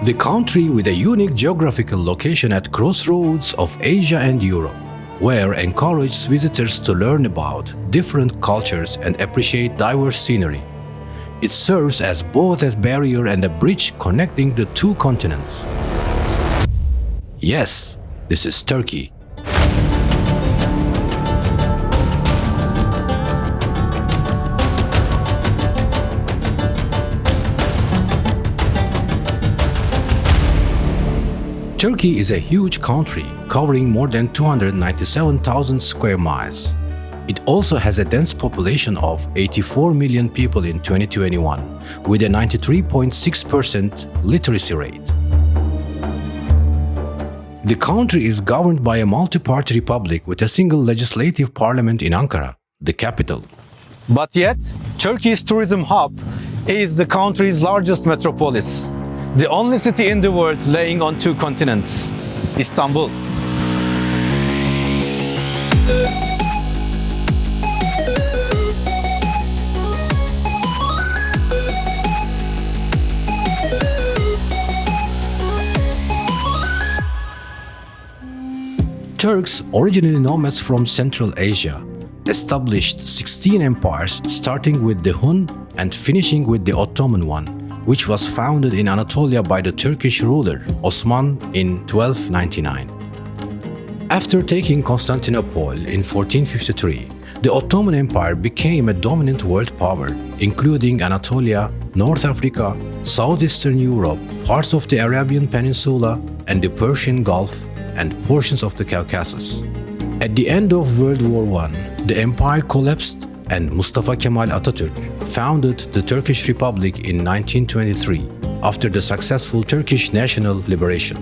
The country with a unique geographical location at crossroads of Asia and Europe, where encourages visitors to learn about different cultures and appreciate diverse scenery. It serves as both a barrier and a bridge connecting the two continents. Yes, this is Turkey. Turkey is a huge country covering more than 297,000 square miles. It also has a dense population of 84 million people in 2021, with a 93.6% literacy rate. The country is governed by a multi-party republic with a single legislative parliament in Ankara, the capital. But yet, Turkey's tourism hub is the country's largest metropolis, the only city in the world laying on two continents, Istanbul. Turks, originally nomads from Central Asia, established 16 empires starting with the Hun and finishing with the Ottoman one, which was founded in Anatolia by the Turkish ruler Osman in 1299. After taking Constantinople in 1453, the Ottoman Empire became a dominant world power, including Anatolia, North Africa, southeastern Europe, parts of the Arabian Peninsula, and the Persian Gulf, and portions of the Caucasus. At the end of World War I, the empire collapsed and Mustafa Kemal Atatürk founded the Turkish Republic in 1923 after the successful Turkish national liberation.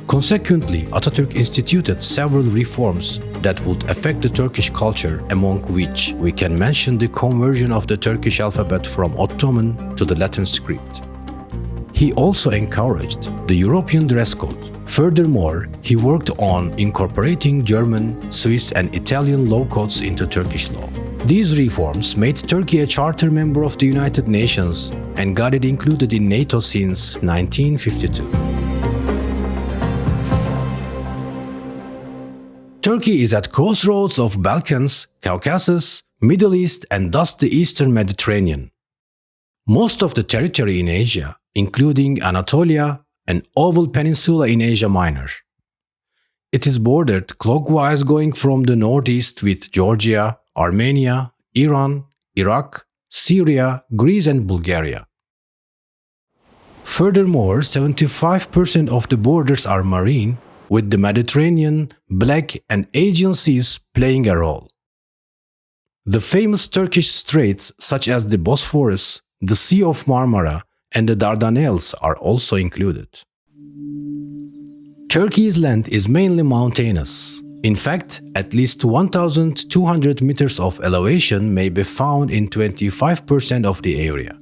Consequently, Atatürk instituted several reforms that would affect the Turkish culture, among which we can mention the conversion of the Turkish alphabet from Ottoman to the Latin script. He also encouraged the European dress code. Furthermore, he worked on incorporating German, Swiss, and Italian law codes into Turkish law. These reforms made Turkey a charter member of the United Nations and got it included in NATO since 1952. Turkey is at crossroads of Balkans, Caucasus, Middle East, and thus the Eastern Mediterranean. Most of the territory in Asia, including Anatolia, an oval peninsula in Asia Minor. It is bordered clockwise going from the northeast with Georgia, Armenia, Iran, Iraq, Syria, Greece and Bulgaria. Furthermore, 75% of the borders are marine, with the Mediterranean, Black and Aegean seas playing a role. The famous Turkish straits such as the Bosphorus, the Sea of Marmara, and the Dardanelles are also included. Turkey's land is mainly mountainous. In fact, at least 1,200 meters of elevation may be found in 25% of the area.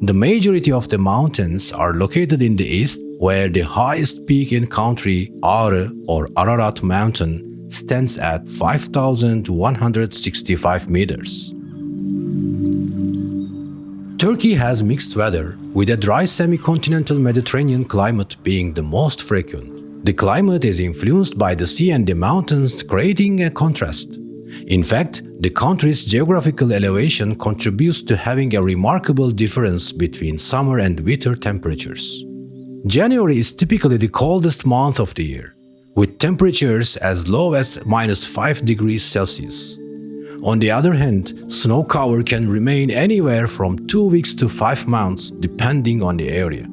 The majority of the mountains are located in the east, where the highest peak in country, Ağrı or Ararat Mountain, stands at 5,165 meters. Turkey has mixed weather, with a dry semi-continental Mediterranean climate being the most frequent. The climate is influenced by the sea and the mountains, creating a contrast. In fact, the country's geographical elevation contributes to having a remarkable difference between summer and winter temperatures. January is typically the coldest month of the year, with temperatures as low as -5 degrees Celsius. On the other hand, snow cover can remain anywhere from 2 weeks to 5 months depending on the area.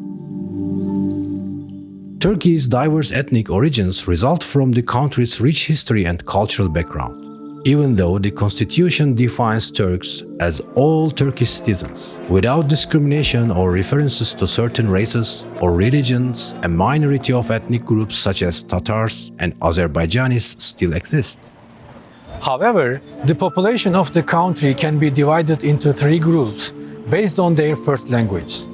Turkey's diverse ethnic origins result from the country's rich history and cultural background. Even though the constitution defines Turks as all Turkish citizens, without discrimination or references to certain races or religions, a minority of ethnic groups such as Tatars and Azerbaijanis still exist. However, the population of the country can be divided into 3 groups based on their first language.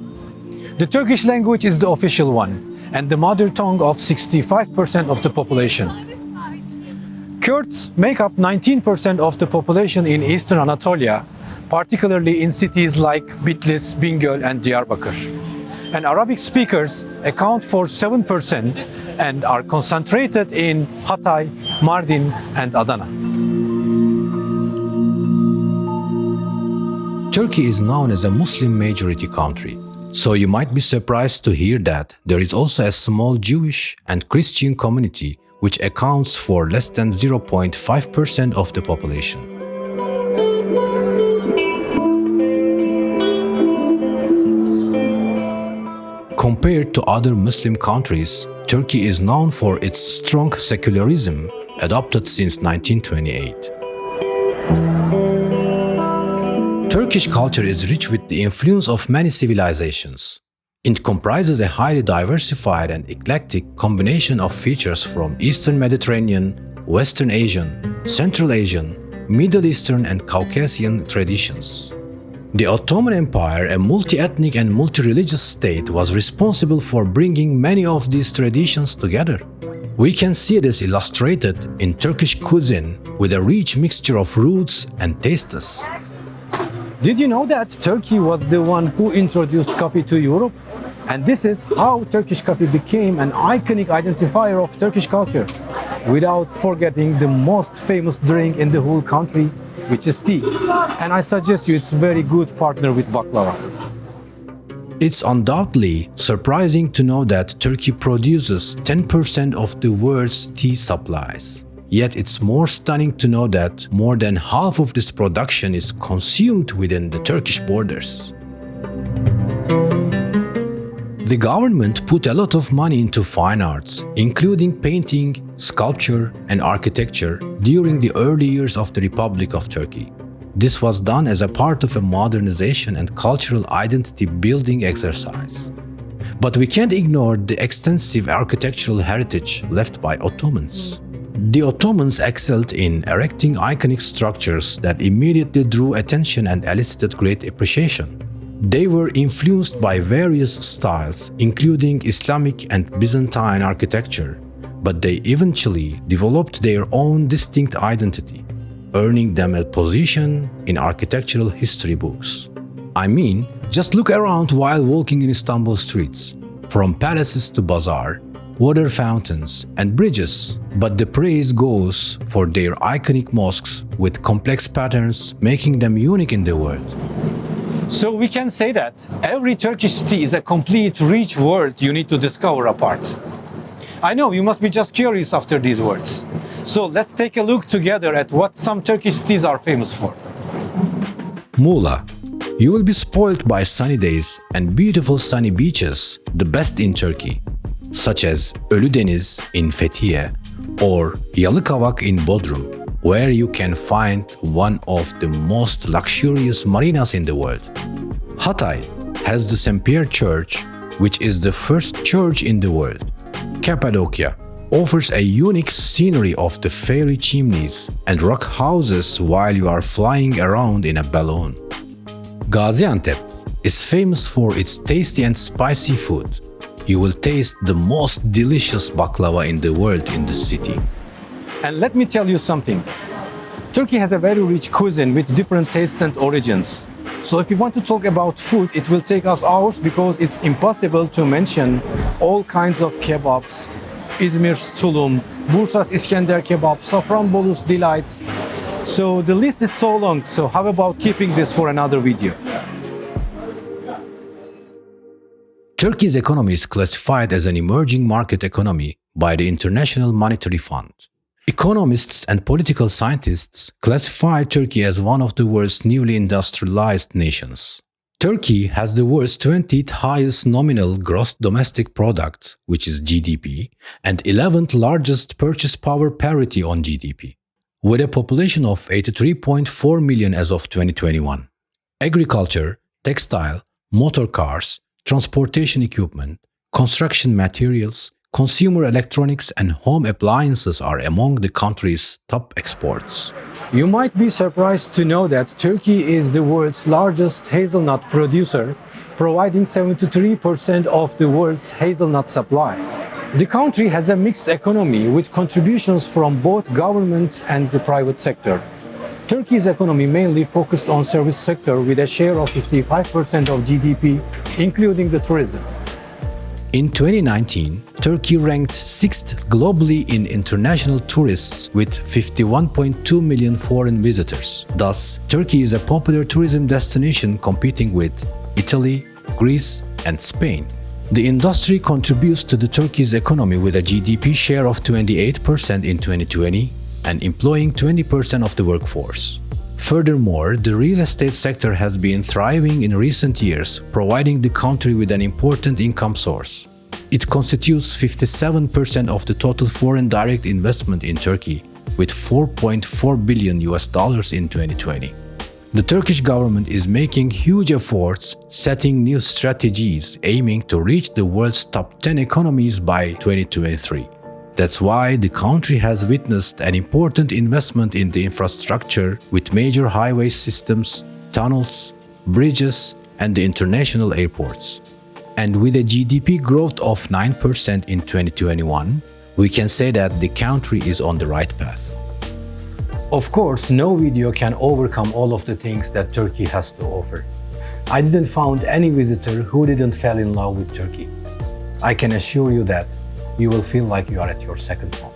The Turkish language is the official one and the mother tongue of 65% of the population. Kurds make up 19% of the population in eastern Anatolia, particularly in cities like Bitlis, Bingöl and Diyarbakır. and Arabic speakers account for 7% and are concentrated in Hatay, Mardin, and Adana. Turkey is known as a Muslim majority country, so you might be surprised to hear that there is also a small Jewish and Christian community which accounts for less than 0.5% of the population. Compared to other Muslim countries, Turkey is known for its strong secularism adopted since 1928. Turkish culture is rich with the influence of many civilizations. It comprises a highly diversified and eclectic combination of features from Eastern Mediterranean, Western Asian, Central Asian, Middle Eastern and Caucasian traditions. The Ottoman Empire, a multi-ethnic and multi-religious state, was responsible for bringing many of these traditions together. We can see this illustrated in Turkish cuisine with a rich mixture of roots and tastes. Did you know that Turkey was the one who introduced coffee to Europe? And this is how Turkish coffee became an iconic identifier of Turkish culture, without forgetting the most famous drink in the whole country, which is tea. And I suggest you it's a very good partner with baklava. It's undoubtedly surprising to know that Turkey produces 10% of the world's tea supplies. Yet it's more stunning to know that more than half of this production is consumed within the Turkish borders. The government put a lot of money into fine arts, including painting, sculpture, and architecture during the early years of the Republic of Turkey. This was done as a part of a modernization and cultural identity building exercise. But we can't ignore the extensive architectural heritage left by Ottomans. The Ottomans excelled in erecting iconic structures that immediately drew attention and elicited great appreciation. They were influenced by various styles, including Islamic and Byzantine architecture, but they eventually developed their own distinct identity, earning them a position in architectural history books. I mean, just look around while walking in Istanbul streets, from palaces to bazaar, water fountains, and bridges, but the praise goes for their iconic mosques with complex patterns, making them unique in the world. So we can say that every Turkish city is a complete, rich world you need to discover apart. I know you must be just curious after these words. So let's take a look together at what some Turkish cities are famous for. Muğla. You will be spoiled by sunny days and beautiful sunny beaches, the best in Turkey, such as Ölüdeniz in Fethiye or Yalıkavak in Bodrum, where you can find one of the most luxurious marinas in the world. Hatay has the St. Pierre Church, which is the first church in the world. Cappadocia offers a unique scenery of the fairy chimneys and rock houses while you are flying around in a balloon. Gaziantep is famous for its tasty and spicy food. You will taste the most delicious baklava in the world in the city. And let me tell you something. Turkey has a very rich cuisine with different tastes and origins. So if you want to talk about food, it will take us hours because it's impossible to mention all kinds of kebabs, İzmir's tulum, Bursa's İskender kebab, Safranbolu's delights. So the list is so long, so how about keeping this for another video? Turkey's economy is classified as an emerging market economy by the International Monetary Fund. Economists and political scientists classify Turkey as one of the world's newly industrialized nations. Turkey has the world's 20th highest nominal gross domestic product, which is GDP, and 11th largest purchase power parity on GDP, with a population of 83.4 million as of 2021. Agriculture, textile, motor cars, transportation equipment, construction materials, consumer electronics and home appliances are among the country's top exports. You might be surprised to know that Turkey is the world's largest hazelnut producer, providing 73% of the world's hazelnut supply. The country has a mixed economy with contributions from both government and the private sector. Turkey's economy mainly focused on service sector with a share of 55% of GDP, including the tourism. In 2019, Turkey ranked 6th globally in international tourists with 51.2 million foreign visitors. Thus, Turkey is a popular tourism destination competing with Italy, Greece, and Spain. The industry contributes to the Turkey's economy with a GDP share of 28% in 2020 and employing 20% of the workforce. Furthermore, the real estate sector has been thriving in recent years, providing the country with an important income source. It constitutes 57% of the total foreign direct investment in Turkey, with $4.4 billion in 2020. The Turkish government is making huge efforts, setting new strategies aiming to reach the world's top 10 economies by 2023. That's why the country has witnessed an important investment in the infrastructure with major highway systems, tunnels, bridges, and the international airports. And with a GDP growth of 9% in 2021, we can say that the country is on the right path. Of course, no video can overcome all of the things that Turkey has to offer. I didn't find any visitor who didn't fall in love with Turkey. I can assure you that you will feel like you are at your second home.